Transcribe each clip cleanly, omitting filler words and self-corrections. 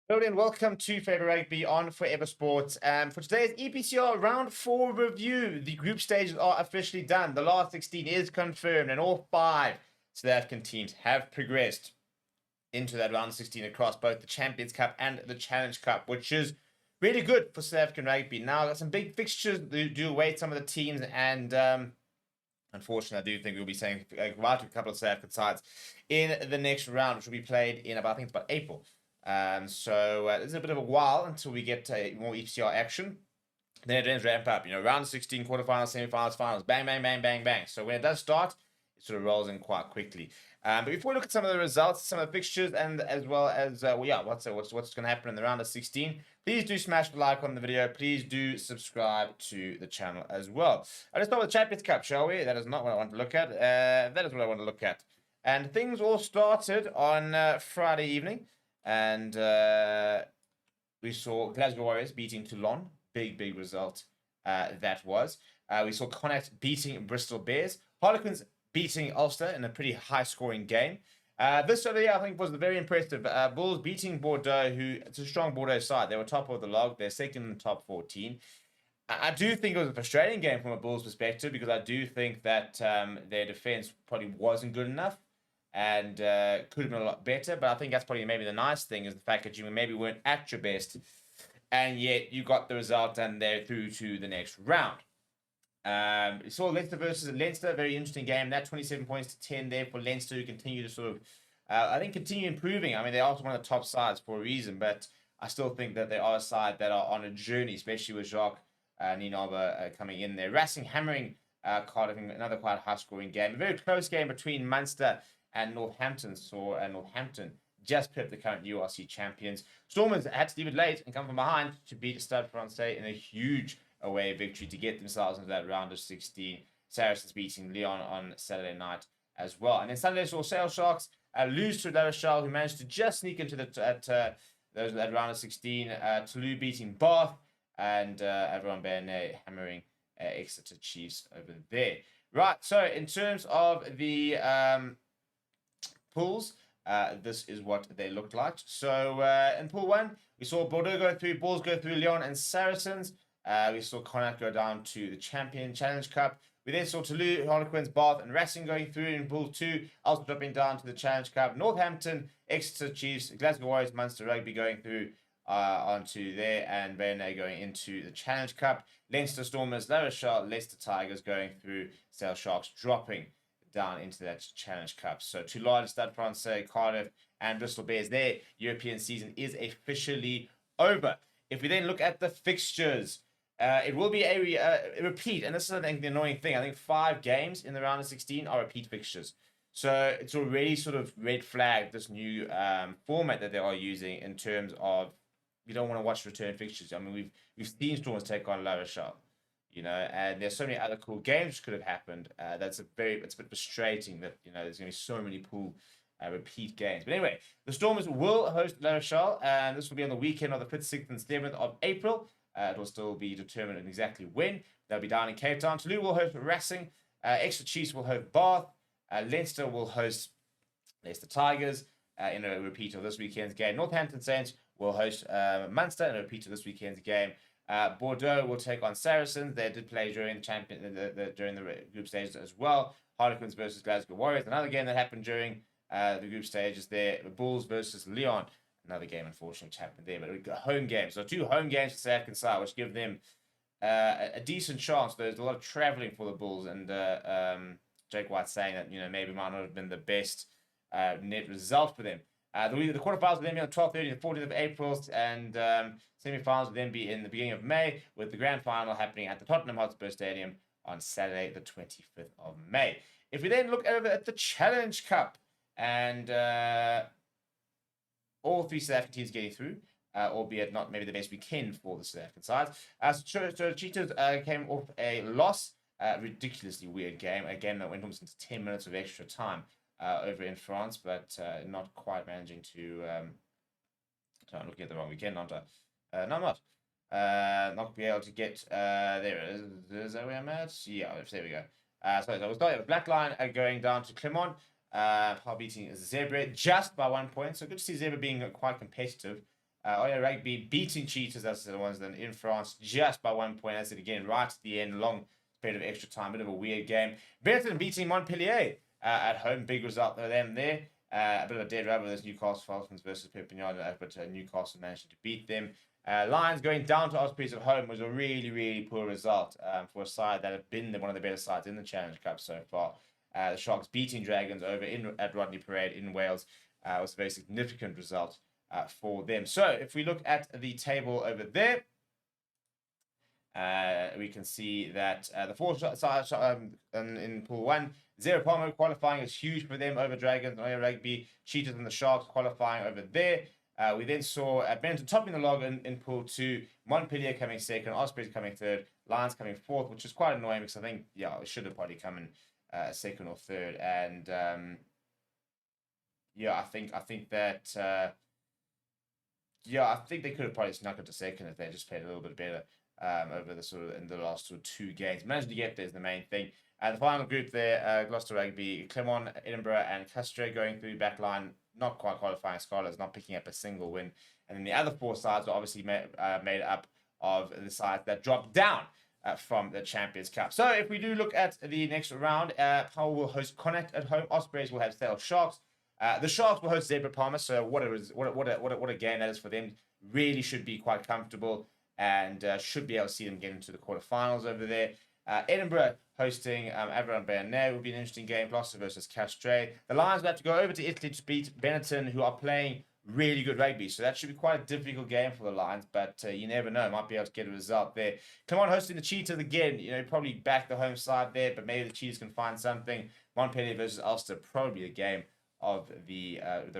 Hello and welcome to Favorite Rugby on Forever Sports. For today's EPCR Round 4 review, the group stages are officially done. The last 16 is confirmed, and all 5 South African teams have progressed into that round 16 across both the Champions Cup and the Challenge Cup, which is really good for South African rugby. Now, got some big fixtures that do await some of the teams, and unfortunately, I do think we'll be saying goodbye to a couple of South African sides in the next round, which will be played in about, I think it's about April. So there's a bit of a while until we get more EPCR action. Then it ends ramp up. Round 16, quarterfinals, semifinals, finals, bang, bang, bang, bang, bang. So when it does start, it sort of rolls in quite quickly. But before we look at some of the results, some of the fixtures, and as well as what's going to happen in the round of 16, please do smash the like on the video. Please do subscribe to the channel as well. Let's start with the Champions Cup, shall we? That is not what I want to look at. That is what I want to look at. And things all started on Friday evening. And we saw Glasgow Warriors beating Toulon. Big result that was. We saw Connacht beating Bristol Bears. Harlequins beating Ulster in a pretty high-scoring game. This over here, I think, was very impressive. Bulls beating Bordeaux, it's a strong Bordeaux side. They were top of the log. They're second in the top 14. I do think it was a frustrating game from a Bulls perspective because I do think that their defense probably wasn't good enough. And could have been a lot better, but I think that's probably maybe the nice thing is the fact that you maybe weren't at your best, and yet you got the result and they're through to the next round. We saw Leinster versus Leinster, very interesting game. That 27 points to 10 there for Leinster, who continue to sort of, I think, continue improving. I mean, they're also one of the top sides for a reason, but I still think that they are a side that are on a journey, especially with Jacques Ninova coming in there. Racing hammering Cardiff in another quite high-scoring game. A very close game between Munster and Northampton saw Northampton just pipped the current URC champions. Stormers had to leave it late and come from behind to beat Stade Francais in a huge away victory to get themselves into that round of 16. Saracens beating Lyon on Saturday night as well. And then Sunday saw Sale Sharks lose to La Rochelle, who managed to just sneak into that round of 16. Toulouse beating Bath, and everyone Bernay hammering Exeter Chiefs over there. Right, so in terms of the pools, this is what they looked like. So in pool 1, we saw Bordeaux go through, Bulls go through Lyon and Saracens. We saw Connacht go down to the Champion Challenge Cup. We then saw Toulouse, Harlequins, Bath and Racing going through in pool 2, also dropping down to the Challenge Cup. Northampton, Exeter Chiefs, Glasgow Warriors, Munster Rugby going through onto there, and Bernay going into the Challenge Cup. Leinster Stormers, La Rochelle, Leicester Tigers going through, Sale Sharks dropping down into that Challenge Cup. So Toulon, Stade Francais, Cardiff, and Bristol Bears, their European season is officially over. If we then look at the fixtures, it will be a repeat, and this is, I think, the annoying thing. I think 5 games in the round of 16 are repeat fixtures. So it's already sort of red flagged this new format that they are using in terms of you don't want to watch return fixtures. I mean, we've seen Stormers take on La Rochelle. And there's so many other cool games which could have happened. It's a bit frustrating that, there's going to be so many pool repeat games. But anyway, the Stormers will host La Rochelle, and this will be on the weekend of the 5th, 6th, and 7th of April. It will still be determined exactly when. They'll be down in Cape Town. Toulouse will host Racing. Exeter Chiefs will host Bath. Leinster will host Leicester Tigers in a repeat of this weekend's game. Northampton Saints will host Munster in a repeat of this weekend's game. Bordeaux will take on Saracens. They did play during during the group stages as well. Harlequins versus Glasgow Warriors. Another game that happened during the group stages there. Bulls versus Lyon. Another game, unfortunately, which happened there. But we got home games. So 2 home games for South African side, which give them a decent chance. There's a lot of travelling for the Bulls. And Jake White saying that, maybe might not have been the best net result for them. The quarterfinals will then be on the 12th, 13th, and 14th of April, and semi-finals will then be in the beginning of May, with the grand final happening at the Tottenham Hotspur Stadium on Saturday, the 25th of May. If we then look over at the Challenge Cup, and all 3 South African teams getting through, albeit not maybe the best weekend for the South African side. So Cheetahs came off a loss, ridiculously weird game, a game that went almost into 10 minutes of extra time. Over in France, but not quite managing to. I'm looking at the wrong weekend, aren't I? No, I'm not. Not be able to get. There it is. Is that where I'm at? Yeah, there we go. So we'll start with Blackline going down to Clermont. Beating Zebra just by 1 point. So good to see Zebra being quite competitive. Rugby beating Cheetahs, that's the ones then in France, just by 1 point. That's it again, right at the end, long period of extra time, bit of a weird game. Benetton beating Montpellier at home, big result for them there. A bit of a dead rubber, there's Newcastle Falcons versus Perpignan, but Newcastle managed to beat them. Lions going down to Ospreys at home was a really, really poor result for a side that have been one of the better sides in the Challenge Cup so far. The Sharks beating Dragons over at Rodney Parade in Wales was a very significant result for them. So if we look at the table over there, we can see that the four sides in Pool 1, Zero Palmer qualifying is huge for them over Dragons, Rugby, Cheetahs and the Sharks qualifying over there. We then saw Benetton topping the log in Pool 2, Montpellier coming second, Ospreys coming third, Lions coming fourth, which is quite annoying because I think, it should have probably come in second or third. And I think that I think they could have probably snuck into second if they just played a little bit better over the in the last 2 games. Managed to get there is the main thing. And the final group there, Gloucester Rugby, Clermont, Edinburgh, and Castres going through backline, not quite qualifying. Scholars not picking up a single win. And then the other 4 sides are obviously made up of the sides that dropped down from the Champions Cup. So if we do look at the next round, Hull will host Connacht at home. Ospreys will have Sale Sharks. The Sharks will host Zebra Palmer. So what a game that is for them. Really should be quite comfortable and should be able to see them get into the quarterfinals over there. Edinburgh hosting Avron Bernay will be an interesting game. Gloucester versus Castres. The Lions will have to go over to Italy to beat Benetton, who are playing really good rugby. So that should be quite a difficult game for the Lions, but you never know. Might be able to get a result there. Clermont hosting the Cheetahs again. Probably back the home side there, but maybe the Cheetahs can find something. Montpellier versus Ulster, probably a game of the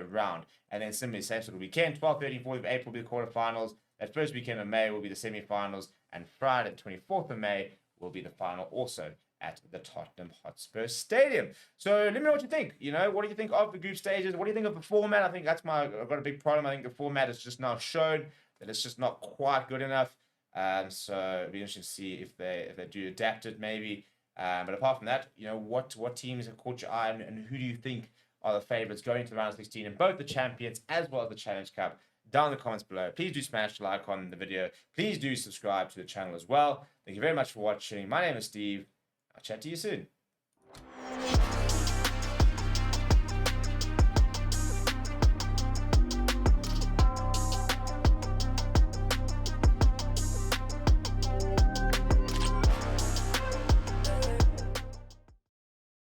round. And then similarly, same sort of weekend, 12th, 13th, 14th of April will be the quarterfinals. That first weekend of May will be the semi-finals, and Friday, the 24th of May, will be the final, also at the Tottenham Hotspur Stadium. So let me know what you think. What do you think of the group stages? What do you think of the format? I think I've got a big problem. I think the format is just now shown that it's just not quite good enough. So it'll be interesting to see if they do adapt it maybe. But apart from that, what teams have caught your eye, and who do you think are the favourites going to the round of 16 in both the Champions as well as the Challenge Cup? Down in the comments below. Please do smash the like on the video. Please do subscribe to the channel as well. Thank you very much for watching. My name is Steve. I'll chat to you soon.